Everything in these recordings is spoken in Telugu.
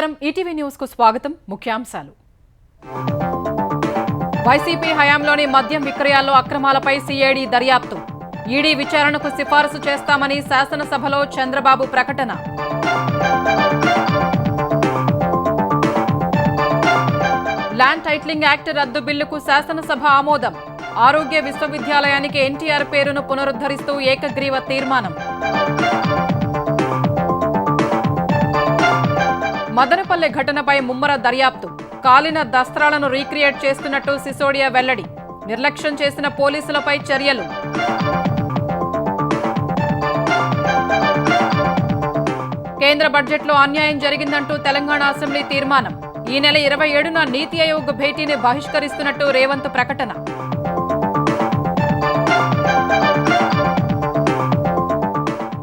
నమస్కారం ఈటీవీ న్యూస్ కు స్వాగతం ముఖ్యాంశాలు వైసీపీ హయాంలోని మద్యం విక్రయాల్లో అక్రమాలపై సిఐడి దర్యాప్తు ఈడీ విచారణకు సిఫారసు చేస్తామని శాసనసభలో చంద్రబాబు ప్రకటన ల్యాండ్ టైటిలింగ్ యాక్ట్ రద్దు బిల్లుకు శాసనసభ ఆమోదం ఆరోగ్య విశ్వవిద్యాలయానికి ఎన్టీఆర్ పేరును పునరుద్ధరిస్తూ ఏకగ్రీవ తీర్మానం మదనపల్లె ఘటనపై ముమ్మర దర్యాప్తు కాలిన దస్త్రాలను రీక్రియేట్ చేస్తున్నట్టు సిసోడియా వెల్లడి నిర్లక్ష్యం చేసిన పోలీసులపై చర్యలు కేంద్ర బడ్జెట్లో అన్యాయం జరిగిందంటూ తెలంగాణ అసెంబ్లీ తీర్మానం ఈ నెల 27న నీతి ఆయోగ్ భేటీని బహిష్కరిస్తున్నట్టు రేవంత్ ప్రకటన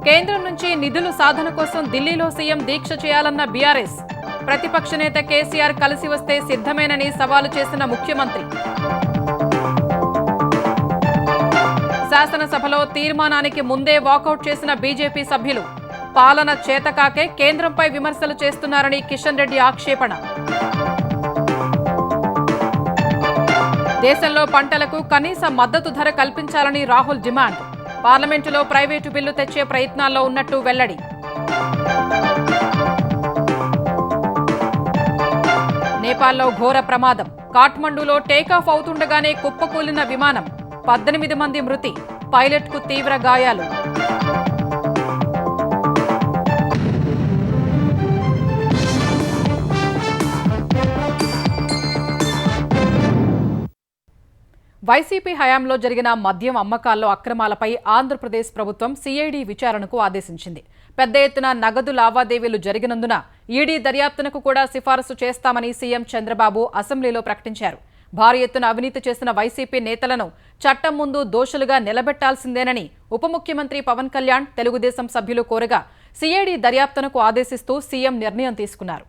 కేంద్రం నుంచి నిధులు సాధన కోసం ఢిల్లీలో సీఎం దీక్ష చేయాలన్న బీఆర్ఎస్ ప్రతిపక్ష నేత కేసీఆర్ కలిసి వస్తే సిద్ధమేనని సవాలు చేసిన ముఖ్యమంత్రి శాసనసభలో తీర్మానానికి ముందే వాకౌట్ చేసిన బీజేపీ సభ్యులు పాలన చేతకాకే కేంద్రంపై విమర్శలు చేస్తున్నారని కిషన్ రెడ్డి ఆక్షేపణ దేశంలో పంటలకు కనీస మద్దతు ధర కల్పించాలని రాహుల్ డిమాండ్ పార్లమెంటులో ప్రైవేటు బిల్లు తెచ్చే ప్రయత్నాల్లో ఉన్నట్టు వెల్లడి నేపాల్లో ఘోర ప్రమాదం కాఠ్మండూలో టేకాఫ్ అవుతుండగానే కుప్పకూలిన విమానం 18 మంది మృతి పైలట్కు తీవ్ర గాయాలు వైసీపీ హయాంలో జరిగిన మద్యం అమ్మకాల్లో అక్రమాలపై ఆంధ్రప్రదేశ్ ప్రభుత్వం సిఐడి విచారణకు ఆదేశించింది పెద్ద ఎత్తున నగదు లావాదేవీలు జరిగినందున ఈడీ దర్యాప్తునకు కూడా సిఫారసు చేస్తామని సీఎం చంద్రబాబు అసెంబ్లీలో ప్రకటించారు భారీ ఎత్తున అవినీతి చేసిన వైసీపీ నేతలను చట్టం ముందు దోషులుగా నిలబెట్టాల్సిందేనని ఉప ముఖ్యమంత్రి పవన్ కళ్యాణ్ తెలుగుదేశం సభ్యులు కోరగా సిఐడి దర్యాప్తునకు ఆదేశిస్తూ సీఎం నిర్ణయం తీసుకున్నారు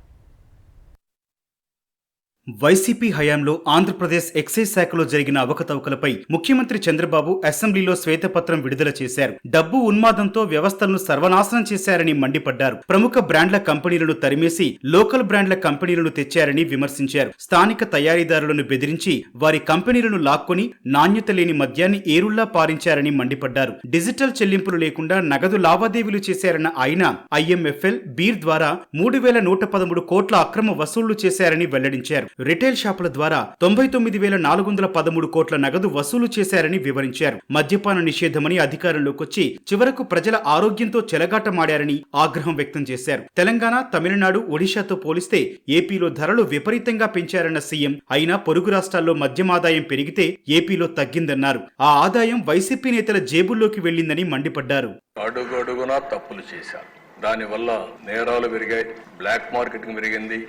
వైసీపీ హయాంలో ఆంధ్రప్రదేశ్ ఎక్సైజ్ శాఖలో జరిగిన అవకతవకలపై ముఖ్యమంత్రి చంద్రబాబు అసెంబ్లీలో శ్వేతపత్రం విడుదల చేశారు డబ్బు ఉన్మాదంతో వ్యవస్థలను సర్వనాశనం చేశారని మండిపడ్డారు ప్రముఖ బ్రాండ్ల కంపెనీలను తరిమేసి లోకల్ బ్రాండ్ల కంపెనీలను తెచ్చారని విమర్శించారు స్థానిక తయారీదారులను బెదిరించి వారి కంపెనీలను లాక్కొని నాణ్యత లేని మద్యాన్ని ఏరుల్లా పారించారని మండిపడ్డారు డిజిటల్ చెల్లింపులు లేకుండా నగదు లావాదేవీలు చేశారన్న ఆయన ఐఎంఎఫ్ఎల్ బీర్ ద్వారా 3,113 కోట్ల అక్రమ వసూళ్లు చేశారని వెల్లడించారు రిటైల్ షాపుల ద్వారా 99,413 కోట్ల నగదు వసూలు చేశారని వివరించారు మద్యపాన నిషేధమని అధికారంలోకొచ్చి చివరకు ప్రజల ఆరోగ్యంతో చెలగాటమాడారని ఆగ్రహం వ్యక్తం చేశారు తెలంగాణ తమిళనాడు ఒడిశాతో పోలిస్తే ఏపీలో ధరలు విపరీతంగా పెంచారన్న సీఎం అయినా పొరుగు రాష్ట్రాల్లో మద్యం ఆదాయం పెరిగితే ఏపీలో తగ్గిందన్నారు ఆ ఆదాయం వైసీపీ నేతల జేబుల్లోకి వెళ్లిందని మండిపడ్డారు అడుగడుగునా తప్పులు చేశారు దానివల్ల నేరాలు పెరిగాయి బ్లాక్ మార్కెటింగ్ పెరిగింది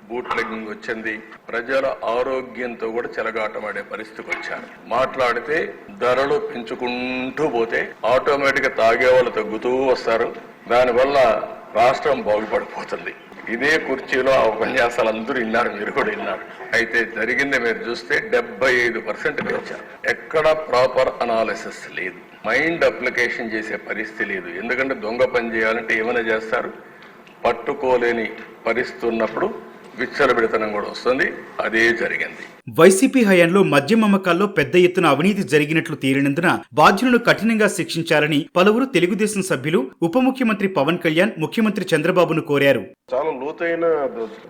బూట్ లెగ్గింగ్ వచ్చింది ప్రజల ఆరోగ్యంతో కూడా చెలగాటమాడే పరిస్థితికి వచ్చారు మాట్లాడితే ధరలు పెంచుకుంటూ పోతే ఆటోమేటిక్ గా తాగే వాళ్ళు తగ్గుతూ వస్తారు దానివల్ల రాష్ట్రం బాగుపడిపోతుంది ఇదే కుర్చీలో ఆ ఉపన్యాసాలు అందరూ విన్నారు మీరు కూడా విన్నారు అయితే జరిగింది మీరు చూస్తే 75% పెంచారు ఎక్కడ ప్రాపర్ అనాలిసిస్ లేదు మైండ్ అప్లికేషన్ చేసే పరిస్థితి లేదు ఎందుకంటే దొంగ పని చేయాలంటే ఏమైనా చేస్తారు పట్టుకోలేని పరిస్థితి ఉన్నప్పుడు విచ్చలబెడతనం కూడా వస్తుంది అదే జరిగింది వైసీపీ హయాంలో మద్యం అమ్మకాల్లో పెద్ద ఎత్తున అవినీతి జరిగినట్లు తేలినందున బాధ్యులను కఠినంగా శిక్షించాలని పలువురు తెలుగుదేశం సభ్యులు ఉప ముఖ్యమంత్రి పవన్ కళ్యాణ్ ముఖ్యమంత్రి చంద్రబాబును కోరారు చాలా లోతైన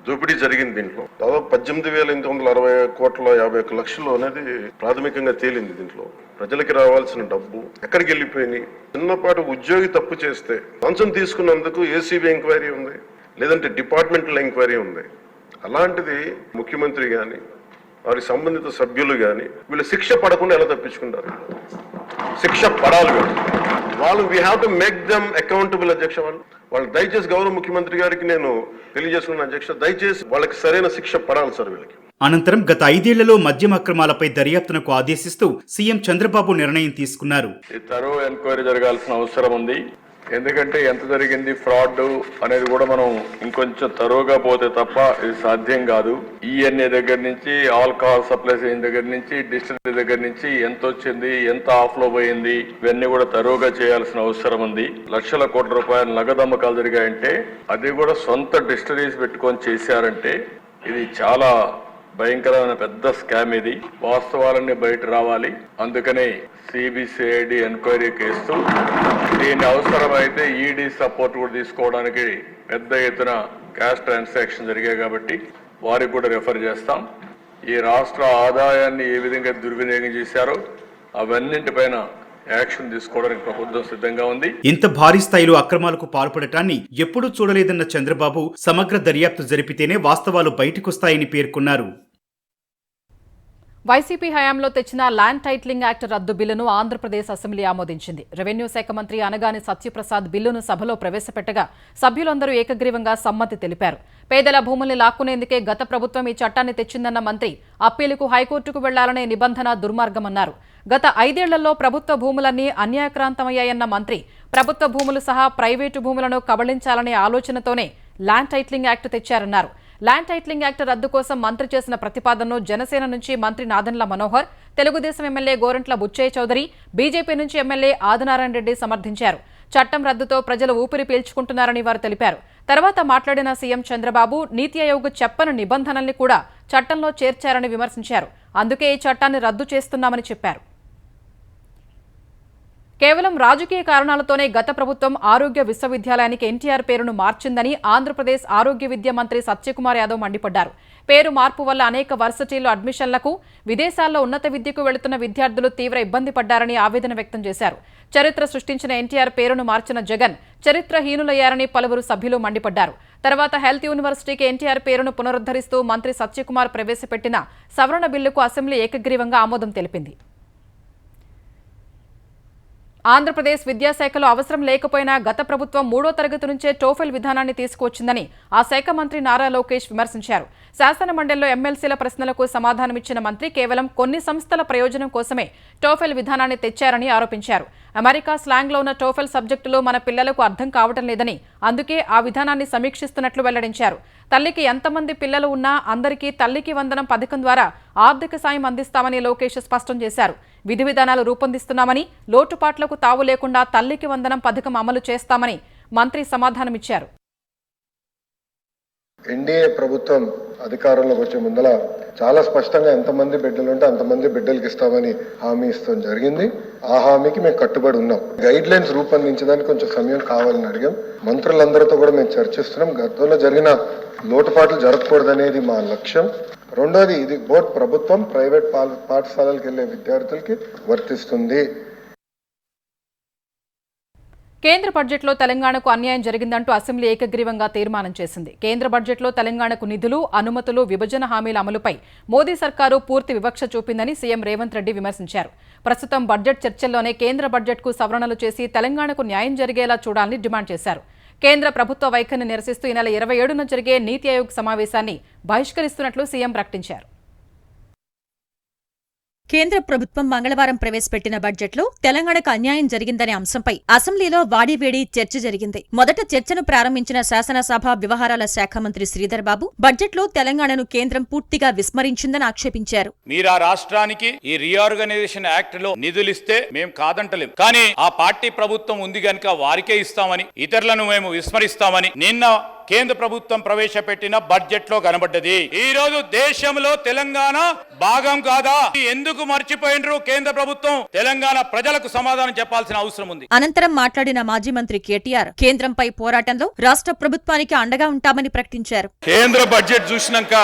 దోపిడీ జరిగింది దీంట్లో దాదాపు 18,860 కోట్ల 51 లక్షలు అనేది ప్రాథమికంగా తేలింది దీంట్లో ప్రజలకి రావాల్సిన డబ్బు ఎక్కడికి వెళ్ళిపోయింది చిన్నపాటి ఉద్యోగి తప్పు చేస్తే లంచం తీసుకున్నందుకు ఏసీబీ ఎంక్వైరీ ఉంది లేదంటే డిపార్ట్మెంటల్ ఎంక్వైరీ ఉంది అలాంటిది ముఖ్యమంత్రి గాని వారి సంబంధిత సభ్యులు గాని వీళ్ళు శిక్ష పడకుండా ఎలా తప్పించుకుంటారు శిక్ష పడాలి వాళ్ళు we have to make them accountable అధ్యక్ష వాళ్ళు దయచేసి గౌరవ ముఖ్యమంత్రి గారికి నేను తెలియజేసుకున్న అధ్యక్ష దయచేసి వాళ్ళకి సరైన శిక్ష పడాలి సార్ వీళ్ళకి అనంతరం గత 5 ఏళ్లలో మద్యం అక్రమాలపై దర్యాప్తునకు ఆదేశిస్తూ సీఎం చంద్రబాబు నిర్ణయం తీసుకున్నారు తరో ఎంక్వైరీ జరగాల్సిన అవసరం ఉంది ఎందుకంటే ఎంత జరిగింది ఫ్రాడ్ అనేది కూడా మనం ఇంకొంచెం తరువుగా పోతే తప్ప ఇది సాధ్యం కాదు. ఈఎన్ఏ దగ్గర నుంచి ఆల్కహాల్ సప్లైస్ అయిన దగ్గర నుంచి డిస్టిలరీ దగ్గర నుంచి ఎంత వచ్చింది, ఎంత ఆఫ్లో పోయింది, ఇవన్నీ కూడా తరువుగా చేయాల్సిన అవసరం ఉంది. లక్షల కోట్ల రూపాయల నగదు అమ్మకాలు జరిగాయంటే అది కూడా సొంత డిస్టిలరీస్ పెట్టుకొని చేశారంటే ఇది చాలా భయంకరమైన పెద్ద స్కామ్. ఇది వాస్తవాలన్నీ బయట రావాలి. అందుకనే సిబిసిఐడి ఎంక్వైరీ కేసు, దీని అవసరమైతే ఈడీ సపోర్ట్ కూడా తీసుకోవడానికి పెద్ద ఎత్తున క్యాష్ ట్రాన్సాక్షన్ జరిగాయి కాబట్టి వారికి కూడా రెఫర్ చేస్తాం. ఈ రాష్ట్ర ఆదాయాన్ని ఏ విధంగా దుర్వినియోగం చేశారో అవన్నింటిపైన యాక్షన్ తీసుకోవడానికి ప్రభుత్వం సిద్ధంగా ఉంది. ఇంత భారీ స్థాయిలో అక్రమాలకు పాల్పడటాన్ని ఎప్పుడూ చూడలేదన్న చంద్రబాబు సమగ్ర దర్యాప్తు జరిపితేనే వాస్తవాలు బయటకొస్తాయని పేర్కొన్నారు. వైసీపీ హయాంలో తెచ్చిన ల్యాండ్ టైటిలింగ్ యాక్ట్ రద్దు బిల్లును ఆంధ్రప్రదేశ్ అసెంబ్లీ ఆమోదించింది. రెవెన్యూ శాఖ మంత్రి అనగాని సత్యప్రసాద్ బిల్లును సభలో ప్రవేశపెట్టగా సభ్యులందరూ ఏకగ్రీవంగా సమ్మతి తెలిపారు. పేదల భూముల్ని లాక్కునేందుకే గత ప్రభుత్వం ఈ చట్టాన్ని తెచ్చిందన్న మంత్రి అప్పీలుకు హైకోర్టుకు వెళ్లాలనే నిబంధన దుర్మార్గమన్నారు. గత 5 ఏళ్లలో ప్రభుత్వ భూములన్నీ అన్యాయక్రాంతమయ్యాయన్న మంత్రి ప్రభుత్వ భూములు సహా ప్రైవేటు భూములను కబళించాలనే ఆలోచనతోనే ల్యాండ్ టైటిలింగ్ యాక్ట్ తెచ్చారన్నారు. ల్యాండ్ టైటిలింగ్ యాక్ట్ రద్దు కోసం మంత్రి చేసిన ప్రతిపాదనను జనసేన నుంచి మంత్రి నాదెండ్ల మనోహర్, తెలుగుదేశం ఎమ్మెల్యే గోరంట్ల బుచ్చయ్య చౌదరి, బీజేపీ నుంచి ఎమ్మెల్యే ఆదినారాయణ రెడ్డి సమర్థించారు. చట్టం రద్దుతో ప్రజలు ఊపిరి పీల్చుకుంటున్నారని వారు తెలిపారు. తర్వాత మాట్లాడిన సీఎం చంద్రబాబు నీతి ఆయోగ్ చెప్పని నిబంధనల్ని కూడా చట్టంలో చేర్చారని విమర్శించారు. అందుకే ఈ చట్టాన్ని రద్దు చేస్తున్నామని చెప్పారు. కేవలం రాజకీయ కారణాలతోనే గత ప్రభుత్వం ఆరోగ్య విశ్వవిద్యాలయానికి ఎన్టీఆర్ పేరును మార్చిందని ఆంధ్రప్రదేశ్ ఆరోగ్య విద్య మంత్రి సత్యకుమార్ యాదవ్ మండిపడ్డారు. పేరు మార్పు వల్ల అనేక వర్సిటీల్లో అడ్మిషన్లకు, విదేశాల్లో ఉన్నత విద్యకు వెళుతున్న విద్యార్థులు తీవ్ర ఇబ్బంది పడ్డారని ఆవేదన వ్యక్తం చేశారు. చరిత్ర సృష్టించిన ఎన్టీఆర్ పేరును మార్చిన జగన్ చరిత్రహీనులయ్యారని పలువురు సభ్యులు మండిపడ్డారు. తర్వాత హెల్త్ యూనివర్సిటీకి ఎన్టీఆర్ పేరును పునరుద్ధరిస్తూ మంత్రి సత్యకుమార్ ప్రవేశపెట్టిన సవరణ బిల్లుకు అసెంబ్లీ ఏకగ్రీవంగా ఆమోదం తెలిపింది. ఆంధ్రప్రదేశ్ విద్యాశాఖలో అవసరం లేకపోయినా గత ప్రభుత్వం 3వ తరగతి నుంచే టోఫెల్ విధానాన్ని తీసుకువచ్చిందని ఆ శాఖ మంత్రి నారా లోకేష్ విమర్శించారు. శాసన మండలిలో ఎమ్మెల్సీల ప్రశ్నలకు సమాధానమిచ్చిన మంత్రి కేవలం కొన్ని సంస్థల ప్రయోజనం కోసమే టోఫెల్ విధానాన్ని తెచ్చారని ఆరోపించారు. అమెరికా స్లాంగ్లో ఉన్న టోఫెల్ సబ్జెక్టులు మన పిల్లలకు అర్థం కావటం లేదని, అందుకే ఆ విధానాన్ని సమీక్షిస్తున్నట్లు వెల్లడించారు. తల్లికి ఎంతమంది పిల్లలు ఉన్నా అందరికీ తల్లికి వందనం పథకం ద్వారా ఆర్థిక సాయం అందిస్తామని లోకేష్ స్పష్టం చేశారు. విధి విధానాలు రూపొందిస్తున్నామని, లోటుపాట్లకు తావు లేకుండా తల్లికి వందనం పథకం అమలు చేస్తామని మంత్రి సమాధానమిచ్చారు. ఎన్డీఏ ప్రభుత్వం అధికారంలోకి వచ్చే ముందల చాలా స్పష్టంగా ఎంతమంది బిడ్డలు ఉంటే అంతమంది బిడ్డలకి ఇస్తామని హామీ ఇస్తాం జరిగింది. ఆ హామీకి మేము కట్టుబడి ఉన్నాం. గైడ్ లైన్స్ రూపొందించడానికి కొంచెం సమయం కావాలని అడిగాం. మంత్రులందరితో కూడా మేము చర్చిస్తున్నాం. గతంలో జరిగిన లోటుపాట్లు జరగకూడదనేది మా లక్ష్యం. రెండోది, ఇది బోత్ ప్రభుత్వం, ప్రైవేట్ పాఠశాలలకు వెళ్లే విద్యార్థులకి వర్తిస్తుంది. కేంద్ర బడ్జెట్లో తెలంగాణకు అన్యాయం జరిగిందంటూ అసెంబ్లీ ఏకగ్రీవంగా తీర్మానం చేసింది. కేంద్ర బడ్జెట్లో తెలంగాణకు నిధులు, అనుమతులు, విభజన హామీల అమలుపై మోదీ సర్కారు పూర్తి వివక్ష చూపిందని సీఎం రేవంత్ రెడ్డి విమర్శించారు. ప్రస్తుతం బడ్జెట్ చర్చల్లోనే కేంద్ర బడ్జెట్కు సవరణలు చేసి తెలంగాణకు న్యాయం జరిగేలా చూడాలని డిమాండ్ చేశారు. కేంద్ర ప్రభుత్వ వైఖరిని నిరసిస్తూ ఈ నెల 27న జరిగే నీతి ఆయోగ్ సమావేశాన్ని బహిష్కరిస్తున్నట్లు సీఎం ప్రకటించారు. కేంద్ర ప్రభుత్వం మంగళవారం ప్రవేశపెట్టిన బడ్జెట్లో తెలంగాణకు అన్యాయం జరిగిందనే అంశంపై అసెంబ్లీలో వాడివేడి చర్చ జరిగింది. మొదట చర్చను ప్రారంభించిన శాసనసభ వ్యవహారాల శాఖ మంత్రి శ్రీధర్ బాబు బడ్జెట్లో తెలంగాణను కేంద్రం పూర్తిగా విస్మరించిందని ఆక్షేపించారు. మీరు ఆ రాష్ట్రానికి ఈ రీఆర్గనైజేషన్ యాక్ట్ లో నిధులిస్తే మేము కాదంటలేం, కానీ ఆ పార్టీ ప్రభుత్వం ఉంది గనుక వారికే ఇస్తామని, ఇతరులను మేము విస్మరిస్తామని నిన్న కేంద్ర ప్రభుత్వం ప్రవేశపెట్టిన బడ్జెట్ లో కనబడ్డది. ఈ రోజు దేశంలో తెలంగాణ భాగం కాదా? ఎందుకు మర్చిపోయినరు కేంద్ర ప్రభుత్వం? తెలంగాణ ప్రజలకు సమాధానం చెప్పాల్సిన అవసరం ఉంది. అనంతరం మాట్లాడిన మాజీ మంత్రి కేటీఆర్ కేంద్రంపై పోరాటంలో రాష్ట్ర ప్రభుత్వానికి అండగా ఉంటామని ప్రకటించారు. కేంద్ర బడ్జెట్ చూసినాక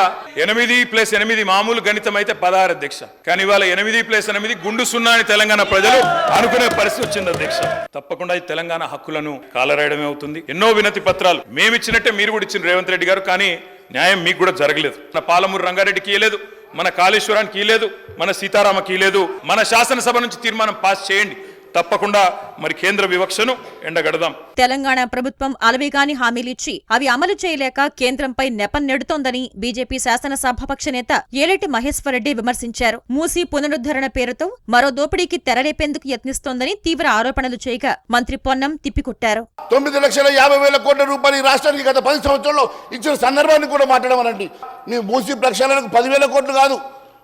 8+8 మామూలు గణితం అయితే 16 అధ్యక్ష, కానీ ఇవాళ 8+8 గుండు సున్నా అని తెలంగాణ ప్రజలు అనుకునే పరిస్థితి వచ్చింది అధ్యక్ష. తప్పకుండా ఈ తెలంగాణ హక్కులను కాలరాయడమే అవుతుంది. ఎన్నో వినతి పత్రాలు మేమిచ్చినట్టే మీరు కూడా ఇచ్చిన రేవంత్ రెడ్డి గారు, కానీ న్యాయం మీకు కూడా జరగలేదు. మన పాలమూరు రంగారెడ్డికి ఇయ్యలేదు, మన కాళేశ్వరానికి ఇయ్యలేదు, మన సీతారామకి ఇయ్యలేదు. మన శాసనసభ నుంచి తీర్మానం పాస్ చేయండి, తప్పకుండా మరి కేంద్ర వివక్షను ఎండగడదాం. తెలంగాణ ప్రభుత్వం అలవిగాని హామీలిచ్చి అవి అమలు చేయలేక కేంద్రంపై నెపం నెడుతోందని బీజేపీ శాసనసభాపక్ష నేత ఏలేటి మహేశ్వరరెడ్డి విమర్శించారు. మూసీ పునరుద్ధరణ పేరుతో మరో దోపిడీకి తెరలేపేందుకు యత్నిస్తోందని తీవ్ర ఆరోపణలు చేయగా మంత్రి పొన్నం తిప్పికొట్టారు. 9,50,000 కోట్ల రూపాయలు ఈ రాష్ట్రానికి గత 10 సంవత్సరాల్లో ఇచ్చిన సందర్భాన్ని కూడా మాట్లాడమనండి. మీ మూసీ ప్రక్షాళనకు 10,000 కోట్లు కాదు,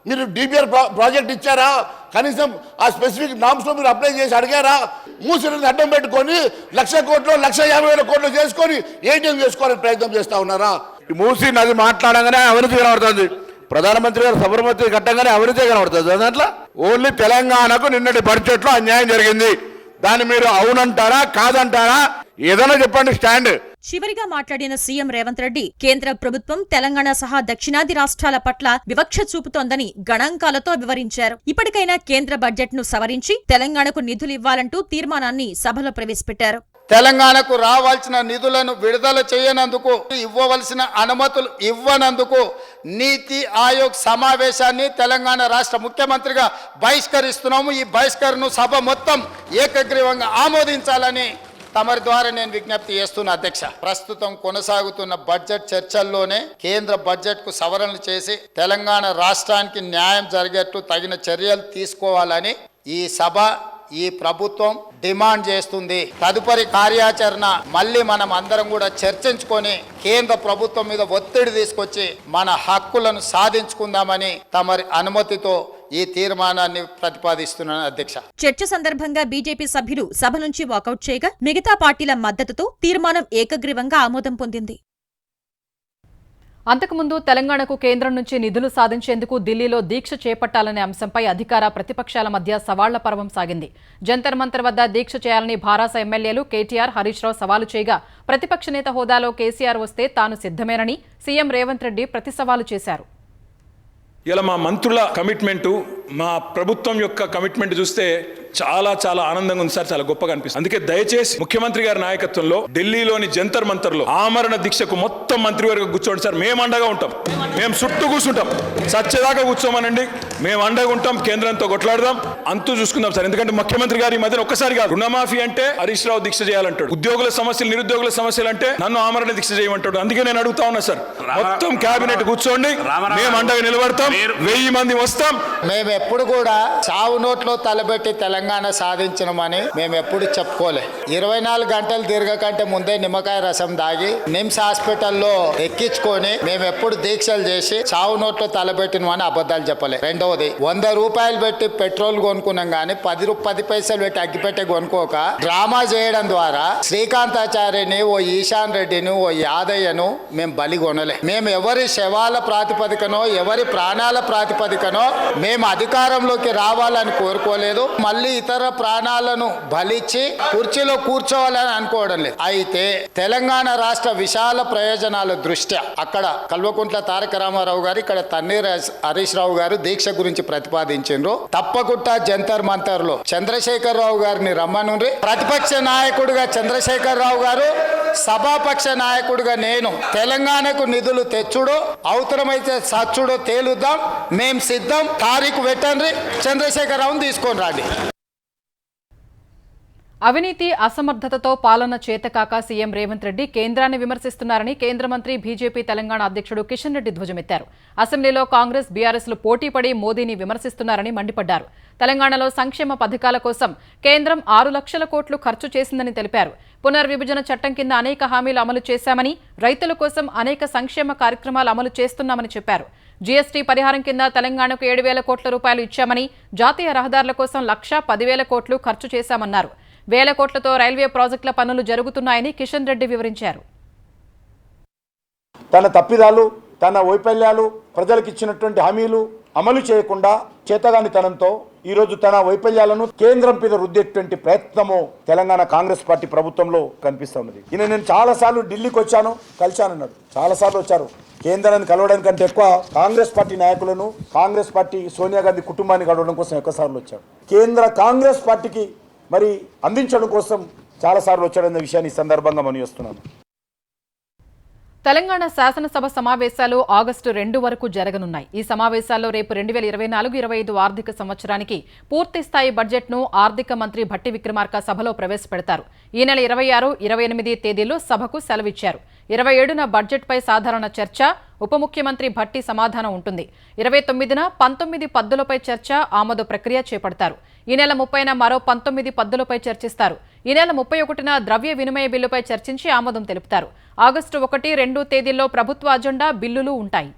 మీరు డిపిఆర్ ప్రాజెక్ట్ ఇచ్చారా? కనీసం ఆ స్పెసిఫిక్ నామ్స్ లో మీరు అప్లై చేసి అడిగారా? మూసీని అడ్డం పెట్టుకొని 1,00,000 కోట్లు 1,50,000 కోట్లు చేసుకొని ఏటీఎం చేసుకోవాలని ప్రయత్నం చేస్తా ఉన్నారా? ఈ మూసీ నది మాట్లాడగానే అవినీతి కనబడుతుంది. ప్రధానమంత్రి గారు సబర్మతి కట్టంగానే అవినీతి కనబడుతుంది. దాంట్లో ఓన్లీ తెలంగాణకు నిన్నటి బడ్జెట్ లో అన్యాయం జరిగింది. దాన్ని మీరు అవునంటారా కాదంటారా? ఏదైనా చెప్పండి స్టాండ్. చివరిగా మాట్లాడిన సీఎం రేవంత్ రెడ్డి కేంద్ర ప్రభుత్వం తెలంగాణ సహా దక్షిణాది రాష్ట్రాల పట్ల వివక్ష చూపుతోందని గణాంకాలతో వివరించారు. ఇప్పటికైనా కేంద్ర బడ్జెట్ ను సవరించి తెలంగాణకు నిధులు ఇవ్వాలంటూ తీర్మానాన్ని సభలో ప్రవేశపెట్టారు. తెలంగాణకు రావాల్సిన నిధులను విడుదల చేయనందుకు, ఇవ్వవలసిన అనుమతులు ఇవ్వనందుకు నీతి ఆయోగ్ సమావేశాన్ని తెలంగాణ రాష్ట్ర ముఖ్యమంత్రిగా బహిష్కరిస్తున్నాము. ఈ బహిష్కరణను సభ మొత్తం ఏకగ్రీవంగా ఆమోదించాలని తమరి ద్వారా నేను విజ్ఞప్తి చేస్తున్నా అధ్యక్ష. ప్రస్తుతం కొనసాగుతున్న బడ్జెట్ చర్చల్లోనే కేంద్ర బడ్జెట్ కు సవరణలు చేసి తెలంగాణ రాష్ట్రానికి న్యాయం జరిగేట్టు తగిన చర్యలు తీసుకోవాలని ఈ సభ ఈ ప్రభుత్వం డిమాండ్ చేస్తుంది. తదుపరి కార్యాచరణ మళ్ళీ మనం అందరం కూడా చర్చించుకొని కేంద్ర ప్రభుత్వం మీద ఒత్తిడి తీసుకొచ్చి మన హక్కులను సాధించుకుందామని తమరి అనుమతితో ఈ తీర్మానాన్ని ప్రతిపాదిస్తున్నాను అధ్యక్ష. చర్చ సందర్భంగా బీజేపీ సభ్యులు సభ నుంచి వాకౌట్ చేయగా మిగతా పార్టీల మద్దతుతో తీర్మానం ఏకగ్రీవంగా ఆమోదం పొందింది. అంతకుముందు తెలంగాణకు కేంద్రం నుంచి నిధులు సాధించేందుకు ఢిల్లీలో దీక్ష చేపట్టాలనే అంశంపై అధికార ప్రతిపక్షాల మధ్య సవాళ్ల పర్వం సాగింది. జంతర్ మంతర్ వద్ద దీక్ష చేయాలని భారాస ఎమ్మెల్యేలు కేటీఆర్, హరీష్ రావు సవాలు చేయగా ప్రతిపక్ష నేత హోదాలో కేసీఆర్ వస్తే తాను సిద్ధమేనని సీఎం రేవంత్ రెడ్డి ప్రతి సవాలు చేశారు. ఇలా మా మంత్రుల కమిట్మెంట్, మా ప్రభుత్వం యొక్క కమిట్మెంట్ చూస్తే చాలా చాలా ఆనందంగా ఉంది సార్, చాలా గొప్పగా అనిపిస్తుంది. అందుకే దయచేసి ముఖ్యమంత్రి గారి నాయకత్వంలో ఢిల్లీలోని జంతర్ మంతర్లో ఆమరణ దీక్షకు మొత్తం మంత్రివర్గం కూర్చోండి సార్. మేము అండగా ఉంటాం, మేము చుట్టూ కూర్చుంటాం, సచ్చేదాకా కూర్చోమనండి, మేము అండగా ఉంటాం, కేంద్రంతో కొట్లాడదాం, అంతూ చూసుకుందాం సార్. ఎందుకంటే ముఖ్యమంత్రి గారి మధ్యన ఒక్కసారి కాదు, రుణమాఫీ అంటే హరీష్ రావు దీక్ష చేయాలంటాడు, ఉద్యోగుల సమస్యలు నిరుద్యోగుల సమస్యలు అంటే నన్ను ఆమరణ దీక్ష చేయమంటాడు. అందుకే నేను అడుగుతా ఉన్నా సార్, మొత్తం కేబినెట్ కూర్చోండి, మేము అండగా నిలబడతాం, 1000 మంది వస్తాం. మేము ఎప్పుడు కూడా చావు నోట్లో తలబెట్టి తెలంగాణ సాధించమని మేము ఎప్పుడు చెప్పుకోలే. 24 గంటలు తిరగకంటే ముందే నిమ్మకాయ రసం దాగి నిమ్స్ హాస్పిటల్లో ఎక్కించుకొని మేము ఎప్పుడు దీక్షలు చేసి చావు నోట్లో తలబెట్టినమని అబద్ధాలు చెప్పలే. రెండవది, 100 రూపాయలు పెట్టి పెట్రోల్ కొనుక్కున్నాం గానీ 10 పైసలు పెట్టి అగ్గిపెట్టే కొనుక్కోక డ్రామా చేయడం ద్వారా శ్రీకాంతాచార్యని, ఓ ఈశాన్ రెడ్డిని, ఓ యాదయ్యను మేము బలి కొనలే. మేము ఎవరి శవాల ప్రాతిపదికనో ఎవరి ప్రాణాల ప్రాతిపదికనో మేము అధికారంలోకి రావాలని కోరుకోలేదు. మళ్ళీ ఇతర ప్రాణాలను బలిచ్చి కుర్చీలో కూర్చోవాలని అనుకోవడం లేదు. అయితే తెలంగాణ రాష్ట్ర విశాల ప్రయోజనాల దృష్ట్యా అక్కడ కల్వకుంట్ల తారక రామారావు గారు, ఇక్కడ తన్నీర్ హరీష్ రావు గారు దీక్ష గురించి ప్రతిపాదించారు. తప్పకుండా జంతర్ మంతర్ లో చంద్రశేఖర్ రావు గారిని రమ్మనుండ్రి. ప్రతిపక్ష నాయకుడిగా చంద్రశేఖర్ రావు గారు, సభాపక్ష నాయకుడిగా నేను తెలంగాణకు నిధులు తెచ్చుడో అవసరమైతే సచ్చుడో తేలుద్దాం, మేం సిద్ధం. తారీఖు పెట్టండి, చంద్రశేఖర్ రావుని తీసుకొని రండి. అవినీతి, అసమర్థతతో పాలన చేతకాక సీఎం రేవంత్ రెడ్డి కేంద్రాన్ని విమర్శిస్తున్నారని కేంద్ర మంత్రి బీజేపీ తెలంగాణ అధ్యక్షుడు కిషన్ రెడ్డి ధ్వజమెత్తారు. అసెంబ్లీలో కాంగ్రెస్, బీఆర్ఎస్లు పోటీపడి మోదీని విమర్శిస్తున్నారని మండిపడ్డారు. తెలంగాణలో సంక్షేమ పథకాల కోసం కేంద్రం 6 లక్షల కోట్లు ఖర్చు చేసిందని తెలిపారు. పునర్విభజన చట్టం కింద అనేక హామీలు అమలు చేశామని, రైతుల కోసం అనేక సంక్షేమ కార్యక్రమాలు అమలు చేస్తున్నామని చెప్పారు. జీఎస్టీ పరిహారం కింద తెలంగాణకు 7,000 కోట్ల రూపాయలు ఇచ్చామని, జాతీయ రహదారుల కోసం 1,10,000 కోట్లు ఖర్చు చేశామన్నారు. 1,000 కోట్లతో రైల్వే ప్రాజెక్టుల పనులు జరుగుతున్నాయని కిషన్ రెడ్డి వివరించారు. తన తప్పిదాలు, తన వైఫల్యాలు, ప్రజలకు ఇచ్చినటువంటి హామీలు అమలు చేయకుండా చేతగానితనంతో ఈరోజు తన వైఫల్యాలను కేంద్రం మీద రుద్దేటువంటి ప్రయత్నము తెలంగాణ కాంగ్రెస్ పార్టీ ప్రభుత్వంలో కనిపిస్తూ ఉన్నది. నేను చాలాసార్లు ఢిల్లీకి వచ్చాను, కలిశానన్నాడు. చాలాసార్లు వచ్చారు. కేంద్రాన్ని కలవడానికి కంటే ఎక్కువ కాంగ్రెస్ పార్టీ నాయకులను, కాంగ్రెస్ పార్టీ సోనియా గాంధీ కుటుంబాన్ని కలవడం కోసం ఎక్కువసార్లు వచ్చాడు. కేంద్ర కాంగ్రెస్ పార్టీకి మరి అందించడం కోసం చాలాసార్లు వచ్చాడన్న విషయాన్ని ఈ సందర్భంగా మనం చేస్తున్నాను. తెలంగాణ శాసనసభ సమావేశాలు ఆగస్టు 2 వరకు జరగనున్నాయి. ఈ సమావేశాల్లో రేపు 2024-25 ఆర్థిక సంవత్సరానికి పూర్తిస్థాయి బడ్జెట్ను ఆర్థిక మంత్రి భట్టి విక్రమార్క సభలో ప్రవేశపెడతారు. ఈ నెల 26, 28 తేదీల్లో సభకు సెలవిచ్చారు. 27న బడ్జెట్పై సాధారణ చర్చ, ఉప ముఖ్యమంత్రి భట్టి సమాధానం ఉంటుంది. 29న 19 పద్దులపై చర్చ, ఆమోద ప్రక్రియ చేపడతారు. ఈ నెల 30న మరో 19 పద్దులపై చర్చిస్తారు. ఈ నెల 31న ద్రవ్య వినిమయ బిల్లుపై చర్చించి ఆమోదం తెలుపుతారు. ఆగస్టు 1, 2 తేదీల్లో ప్రభుత్వ అజెండా బిల్లులు ఉంటాయి.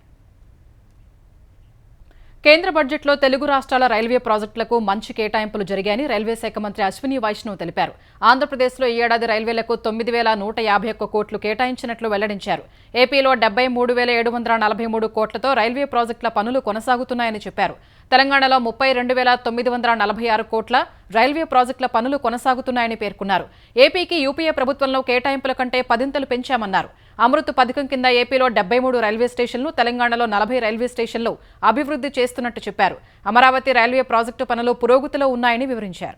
కేంద్ర బడ్జెట్లో తెలుగు రాష్ట్రాల రైల్వే ప్రాజెక్టులకు మంచి కేటాయింపులు జరిగాయని రైల్వే శాఖ మంత్రి అశ్విని వైష్ణవ్ తెలిపారు. ఆంధ్రప్రదేశ్లో ఈ ఏడాది రైల్వేలకు 9,151 కోట్లు కేటాయించినట్లు వెల్లడించారు. ఏపీలో 73,743 కోట్లతో రైల్వే ప్రాజెక్టుల పనులు కొనసాగుతున్నాయని చెప్పారు. తెలంగాణలో 32,946 కోట్ల రైల్వే ప్రాజెక్టుల పనులు కొనసాగుతున్నాయని పేర్కొన్నారు. ఏపీకి యూపీఏ ప్రభుత్వంలో కేటాయింపుల కంటే 10 పెంచామన్నారు. అమృత్ పథకం కింద ఏపీలో 73 రైల్వే స్టేషన్లు, తెలంగాణలో 40 రైల్వే స్టేషన్లు అభివృద్ధి చేస్తున్నట్టు చెప్పారు. అమరావతి రైల్వే ప్రాజెక్టు పనులు పురోగతిలో ఉన్నాయని వివరించారు.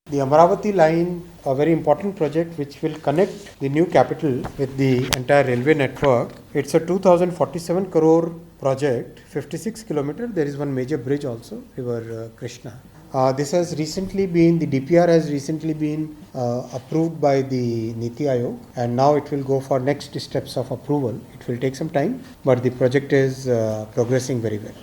The Amaravati line, a very important project which will connect the new capital with the entire railway network. It's a 2,047 crore project, 56 kilometers. There is one major bridge also, River Krishna. This has recently been, the DPR has recently been approved by the Niti Aayog, and now it will go for next steps of approval. It will take some time, but the project is progressing very well.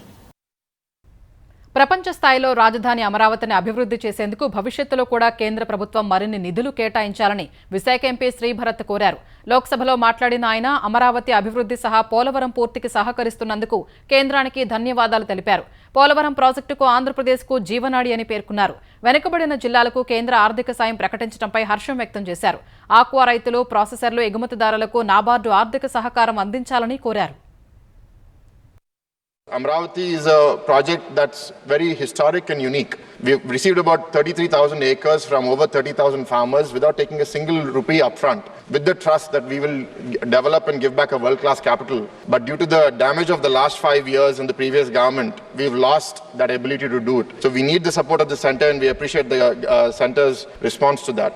ప్రపంచ స్థాయిలో రాజధాని అమరావతిని అభివృద్ధి చేసేందుకు భవిష్యత్తులో కూడా కేంద్ర ప్రభుత్వం మరిన్ని నిధులు కేటాయించాలని విశాఖ ఎంపీ శ్రీభరత్ కోరారు. లోక్సభలో మాట్లాడిన ఆయన అమరావతి అభివృద్ధి సహా పోలవరం పూర్తికి సహకరిస్తున్నందుకు కేంద్రానికి ధన్యవాదాలు తెలిపారు. పోలవరం ప్రాజెక్టుకు ఆంధ్రప్రదేశ్కు జీవనాడి అని పేర్కొన్నారు. వెనుకబడిన జిల్లాలకు కేంద్ర ఆర్థిక సాయం ప్రకటించడంపై హర్షం వ్యక్తం చేశారు. ఆక్వా రైతులు, ప్రాసెసర్లు, ఎగుమతిదారులకు నాబార్డు ఆర్థిక సహకారం అందించాలని కోరారు. Amaravati is a project that's very historic and unique. We've received about 33,000 acres from over 30,000 farmers without taking a single rupee upfront, with the trust that we will develop and give back a world-class capital. But due to the damage of the last 5 years in the previous government, we've lost that ability to do it. So we need the support of the centre, and we appreciate the centre's response to that.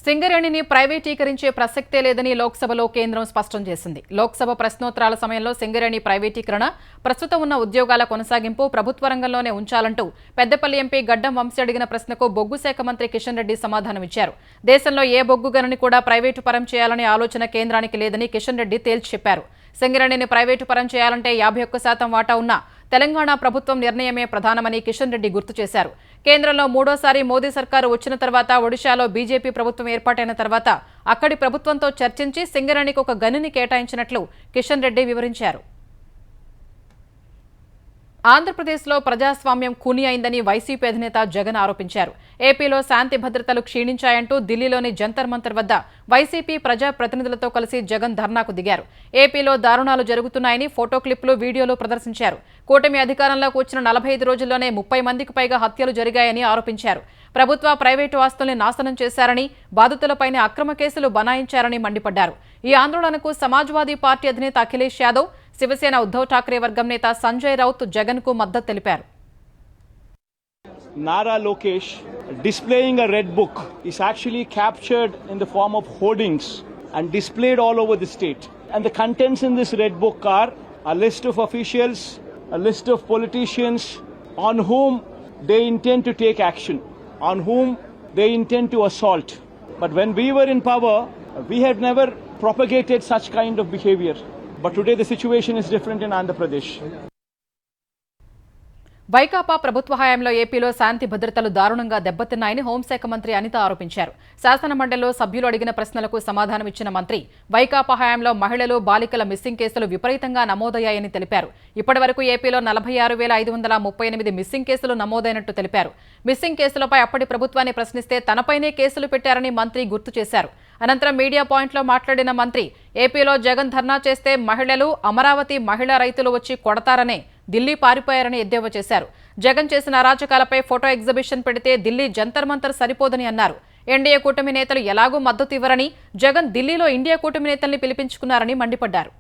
సింగరేణిని ప్రైవేటీకరించే ప్రసక్తే లేదని లోక్సభలో కేంద్రం స్పష్టం చేసింది. లోక్సభ ప్రశ్నోత్తరాల సమయంలో సింగరేణి ప్రైవేటీకరణ, ప్రస్తుతం ఉన్న ఉద్యోగాల కొనసాగింపు ప్రభుత్వ రంగంలోనే ఉంచాలంటూ పెద్దపల్లి ఎంపీ గడ్డం వంశీ అడిగిన ప్రశ్నకు బొగ్గు శాఖ మంత్రి కిషన్ రెడ్డి సమాధానమిచ్చారు. దేశంలో ఏ బొగ్గు గనిని కూడా ప్రైవేటు పరం చేయాలనే ఆలోచన కేంద్రానికి లేదని కిషన్ రెడ్డి తేల్చి చెప్పారు. సింగరేణిని ప్రైవేటు పరం చేయాలంటే 51% వాటా ఉన్న తెలంగాణ ప్రభుత్వం నిర్ణయమే ప్రధానమని కిషన్ రెడ్డి గుర్తు చేశారు. కేంద్రంలో మూడోసారి మోదీ సర్కారు వచ్చిన తర్వాత ఒడిశాలో బీజేపీ ప్రభుత్వం ఏర్పాటైన తర్వాత అక్కడి ప్రభుత్వంతో చర్చించి సింగరేణికి ఒక గనిని కేటాయించినట్లు కిషన్ రెడ్డి వివరించారు. ఆంధ్రప్రదేశ్లో ప్రజాస్వామ్యం ఖూనీ అయిందని వైసీపీ అధినేత జగన్ ఆరోపించారు. ఏపీలో శాంతి భద్రతలు క్షీణించాయంటూ ఢిల్లీలోని జంతర్ మంతర్ వద్ద వైసీపీ ప్రజా ప్రతినిధులతో కలిసి జగన్ ధర్నాకు దిగారు. ఏపీలో దారుణాలు జరుగుతున్నాయని ఫోటో క్లిప్లు, వీడియోలు ప్రదర్శించారు. కూటమి అధికారంలోకి వచ్చిన 45 రోజుల్లోనే 30 మందికి పైగా హత్యలు జరిగాయని ఆరోపించారు. ప్రభుత్వ, ప్రైవేటు ఆస్తుల్ని నాశనం చేశారని, బాధితులపైనే అక్రమ కేసులు బనాయించారని మండిపడ్డారు. ఈ ఆందోళనకు సమాజ్వాదీ పార్టీ అధినేత అఖిలేష్ యాదవ్, శివసేన ఉద్ధవ్ ఠాక్రే వర్గం నేత సంజయ్ రౌత్ జగన్ కు మద్దతు తెలిపారు. Nara Lokesh displaying a red book is actually captured in the form of hoardings and displayed all over the state. And the contents in this red book are a list of officials, a list of politicians on whom they intend to take action, on whom they intend to assault. But when we were in power, we have never propagated such kind of behavior. But today the situation is different in Andhra Pradesh. Vaikapa ప్రభుత్వ హయాంలో ఏపీలో శాంతి భద్రతలు దారుణంగా దెబ్బతిన్నాయని హోంశాఖ మంత్రి అనిత ఆరోపించారు. శాసనమండలిలో సభ్యులు అడిగిన ప్రశ్నలకు సమాధానమిచ్చిన మంత్రి వైకాపా హయాంలో మహిళలు, బాలికల మిస్సింగ్ కేసులు విపరీతంగా నమోదయ్యాయని తెలిపారు. ఇప్పటివరకు ఏపీలో 46,538 మిస్సింగ్ కేసులు నమోదైనట్టు తెలిపారు. మిస్సింగ్ కేసులపై అప్పటి ప్రభుత్వాన్ని ప్రశ్నిస్తే తనపైనే కేసులు పెట్టారని మంత్రి గుర్తు చేశారు. అనంతరం మీడియా పాయింట్లో మాట్లాడిన మంత్రి ఏపీలో జగన్ ధర్నా చేస్తే మహిళలు, అమరావతి మహిళా రైతులు వచ్చి కొడతారనే ఢిల్లీ పారిపోయారని ఎద్దేవా చేశారు. జగన్ చేసిన అరాచకాలపై ఫోటో ఎగ్జిబిషన్ పెడితే ఢిల్లీ జంతర్ మంతర్ సరిపోదని అన్నారు. ఎన్డీఏ కూటమి నేతలు ఎలాగూ మద్దతు ఇవ్వరని, జగన్ ఢిల్లీలో ఇండియా కూటమి నేతల్ని పిలిపించుకున్నారని మండిపడ్డారు.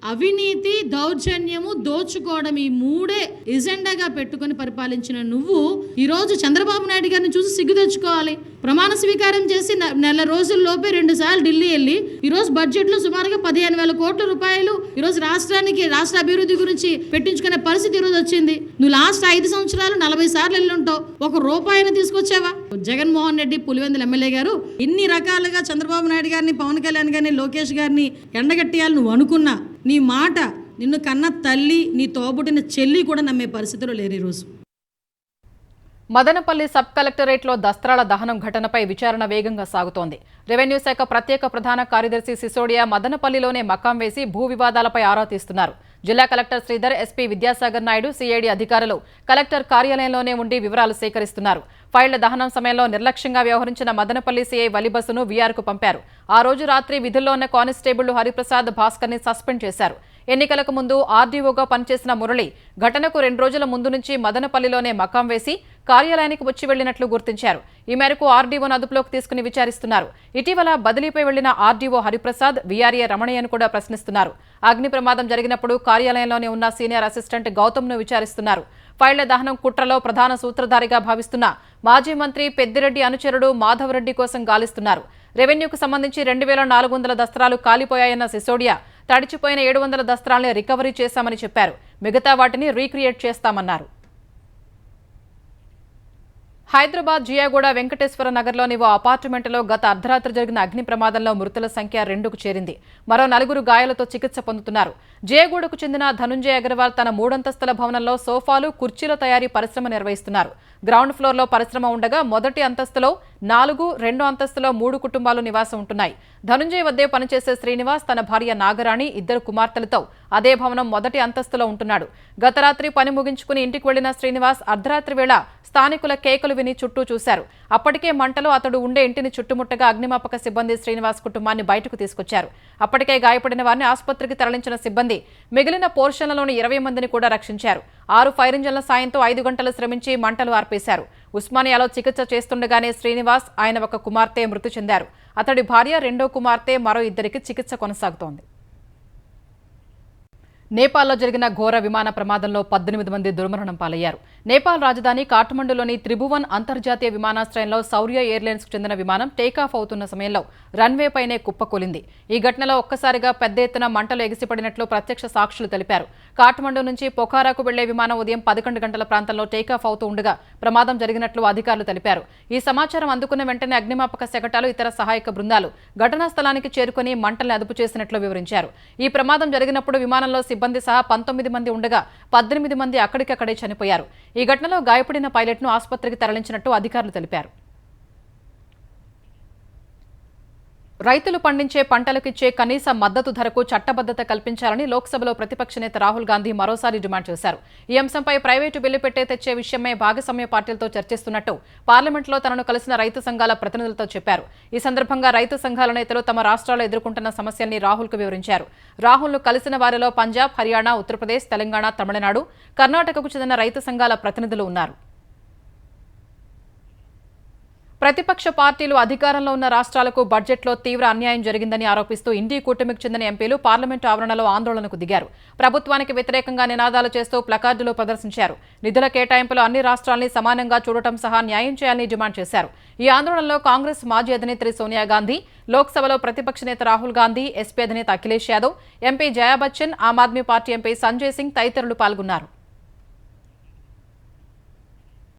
అవినీతి, దౌర్జన్యము, దోచుకోవడం ఈ మూడే ఎజెండాగా పెట్టుకొని పరిపాలించిన నువ్వు ఈరోజు చంద్రబాబు నాయుడు గారిని చూసి సిగ్గు తెచ్చుకోవాలి. ప్రమాణ స్వీకారం చేసి నెల రోజుల్లోపే 2 సార్లు ఢిల్లీ వెళ్ళి ఈరోజు బడ్జెట్లో సుమారుగా 15,000 కోట్ల రూపాయలు ఈరోజు రాష్ట్రానికి రాష్ట్ర అభివృద్ధి గురించి పెట్టించుకునే పరిస్థితి ఈరోజు వచ్చింది. నువ్వు లాస్ట్ 5 సంవత్సరాలు 40 సార్లు వెళ్ళి ఉంటావు, 1 రూపాయిని తీసుకొచ్చావా? జగన్మోహన్ రెడ్డి పులివెందుల ఎమ్మెల్యే గారు ఇన్ని రకాలుగా చంద్రబాబు నాయుడు గారిని, పవన్ కళ్యాణ్ గారిని, లోకేష్ గారిని ఎండగట్టేయాలి నువ్వు అనుకున్నా, నీ మాట నిన్ను కన్న తల్లి, నీ తోబుట్టిన చెల్లి కూడా నమ్మే పరిస్థితిలో లేరు ఈరోజు. మదనపల్లి సబ్ కలెక్టరేట్లో దస్త్రాల దహనం ఘటనపై విచారణ వేగంగా సాగుతోంది. రెవెన్యూ శాఖ ప్రత్యేక ప్రధాన కార్యదర్శి సిసోడియా మదనపల్లిలోనే మకాం వేసి భూ వివాదాలపై ఆరా తీస్తున్నారు. జిల్లా collector Sridhar, SP Vidyasagar Naidu, CID అధికారులు కలెక్టర్ కార్యాలయంలోనే ఉండి వివరాలు సేకరిస్తున్నారు. ఫైళ్ల దహనం సమయంలో నిర్లక్ష్యంగా వ్యవహరించిన మదనపల్లి సిఐ వలిబస్సును వీఆర్కు పంపారు. ఆ రోజు రాత్రి విధుల్లో ఉన్న కానిస్టేబుల్ హరిప్రసాద్ భాస్కర్ని సస్పెండ్ చేశారు. ఎన్నికలకు ముందు ఆర్డీఓగా పనిచేసిన మురళి ఘటనకు 2 రోజుల ముందు నుంచి మదనపల్లిలోనే మకాం వేసి కార్యాలయానికి వచ్చి వెళ్లినట్లు గుర్తించారు. ఈ మేరకు ఆర్డీఓను అదుపులోకి తీసుకుని విచారిస్తున్నారు. ఇటీవల బదిలీపై వెళ్లిన ఆర్డీఓ హరిప్రసాద్, వీఆర్ఏ రమణయ్యను కూడా ప్రశ్నిస్తున్నారు. అగ్ని ప్రమాదం జరిగినప్పుడు కార్యాలయంలోనే ఉన్న సీనియర్ అసిస్టెంట్ గౌతమ్ను విచారిస్తున్నారు. ఫైళ్ల దహనం కుట్రలో ప్రధాన సూత్రధారిగా భావిస్తున్న మాజీ మంత్రి పెద్దిరెడ్డి అనుచరుడు మాధవరెడ్డి కోసం గాలిస్తున్నారు. రెవెన్యూకు సంబంధించి 2,400 దస్త్రాలు కాలిపోయాయన్న సిసోడియా తడిచిపోయిన 700 దస్త్రాల్ని రికవరీ చేశామని చెప్పారు. మిగతా వాటిని రీక్రియేట్ చేస్తామన్నారు. హైదరాబాద్ జియాగూడ వెంకటేశ్వర నగర్లోని ఓ అపార్ట్మెంట్లో గత అర్ధరాత్రి జరిగిన అగ్ని ప్రమాదంలో మృతుల సంఖ్య 2కు చేరింది. మరో 4 గాయాలతో చికిత్స పొందుతున్నారు. జియాగూడకు చెందిన ధనుంజయ్ అగర్వాల్ తన 3 అంతస్తుల భవనంలో సోఫాలు, కుర్చీల తయారీ పరిశ్రమ నిర్వహిస్తున్నారు. గ్రౌండ్ ఫ్లోర్లో పరిశ్రమ ఉండగా మొదటి అంతస్తులో 4, 2 అంతస్తులో 3 కుటుంబాలు నివాసం ఉంటున్నాయి. ధనుంజయ్ వద్దే పనిచేసే శ్రీనివాస్, తన భార్య నాగరాణి, 2 కుమార్తెలతో అదే భవనం మొదటి అంతస్తులో ఉంటున్నాడు. గత రాత్రి పని ముగించుకుని ఇంటికి వెళ్లిన శ్రీనివాస్ అర్ధరాత్రి వేళ స్థానికుల కేకలు విని చుట్టూ చూశారు. అప్పటికే మంటలు అతడు ఉండే ఇంటిని చుట్టుముట్టగా అగ్నిమాపక సిబ్బంది శ్రీనివాస్ కుటుంబాన్ని బయటకు తీసుకొచ్చారు. అప్పటికే గాయపడిన వారిని ఆసుపత్రికి తరలించిన సిబ్బంది మిగిలిన పోర్షన్లలోని 20 మందిని కూడా రక్షించారు. 6 ఫైర్ ఇంజన్ల సాయంతో 5 గంటలు శ్రమించి మంటలు ఆర్పేశారు. ఉస్మానియాలో చికిత్స చేస్తుండగానే శ్రీనివాస్, ఆయన ఒక కుమార్తె మృతి చెందారు. అతడి భార్య, 2వ కుమార్తె, మరో 2కి చికిత్స కొనసాగుతోంది. నేపాల్లో జరిగిన ఘోర విమాన ప్రమాదంలో 18 మంది దుర్మరణం పాలయ్యారు. నేపాల్ రాజధాని కాఠ్మండూలోని త్రిభువన్ అంతర్జాతీయ విమానాశ్రయంలో శౌర్య ఎయిర్లైన్స్కు చెందిన విమానం టేకాఫ్ అవుతున్న సమయంలో రన్వేపైనే కుప్పకూలింది. ఈ ఘటనలో ఒక్కసారిగా పెద్ద ఎత్తున మంటలు ఎగిసిపడినట్లు ప్రత్యక్ష సాక్షులు తెలిపారు. కాఠ్మండూ నుంచి పొఖారాకు వెళ్లే విమానం ఉదయం 11 గంటల ప్రాంతంలో టేకాఫ్ అవుతూ ఉండగా ప్రమాదం జరిగినట్లు అధికారులు తెలిపారు. ఈ సమాచారం అందుకున్న వెంటనే అగ్నిమాపక శకటాలు, ఇతర సహాయక బృందాలు ఘటనా స్థలానికి చేరుకుని మంటల్ని అదుపు చేసినట్లు వివరించారు. ఈ ప్రమాదం జరిగినప్పుడు విమానంలో సిబ్బంది సహా 19 మంది ఉండగా 18 మంది అక్కడికక్కడే చనిపోయారు. ఈ ఘటనలో గాయపడిన పైలట్ను ఆసుపత్రికి తరలించినట్టు అధికారులు తెలిపారు. రైతులు పండించే పంటలకిచ్చే కనీస మద్దతు ధరకు చట్టబద్దత కల్పించాలని లోక్సభలో ప్రతిపక్ష నేత రాహుల్ గాంధీ మరోసారి డిమాండ్ చేశారు. ఈ అంశంపై ప్రైవేటు బిల్లు తెచ్చే విషయమై భాగస్వామ్య పార్టీలతో చర్చిస్తున్నట్టు పార్లమెంట్లో తనను కలిసిన రైతు సంఘాల ప్రతినిధులతో చెప్పారు. ఈ సందర్భంగా రైతు సంఘాల నేతలు తమ రాష్ట్రాల్లో ఎదుర్కొంటున్న సమస్యల్ని రాహుల్కు వివరించారు. రాహుల్ను కలిసిన వారిలో పంజాబ్, హర్యానా, ఉత్తరప్రదేశ్, తెలంగాణ, తమిళనాడు, కర్ణాటకకు చెందిన రైతు సంఘాల ప్రతినిధులు ఉన్నారు. ప్రతిపక్ష పార్టీలు అధికారంలో ఉన్న రాష్ట్రాలకు బడ్జెట్లో తీవ్ర అన్యాయం జరిగిందని ఆరోపిస్తూ ఇండీ కూటమికి చెందిన ఎంపీలు పార్లమెంటు ఆవరణలో ఆందోళనకు దిగారు. ప్రభుత్వానికి వ్యతిరేకంగా నినాదాలు చేస్తూ ప్లకార్డులు ప్రదర్శించారు. నిధుల కేటాయింపులో అన్ని రాష్ట్రాల్ని సమానంగా చూడటం సహా న్యాయం చేయాలని డిమాండ్ చేశారు. ఈ ఆందోళనలో కాంగ్రెస్ మాజీ అధినేత్రి సోనియా గాంధీ, లోక్సభలో ప్రతిపక్ష నేత రాహుల్ గాంధీ, ఎస్పీ అధినేత అఖిలేష్ యాదవ్, ఎంపీ జయా బచ్చన్, ఆమ్ ఆద్మీ పార్టీ ఎంపీ సంజయ్ సింగ్ తదితరులు పాల్గొన్నారు.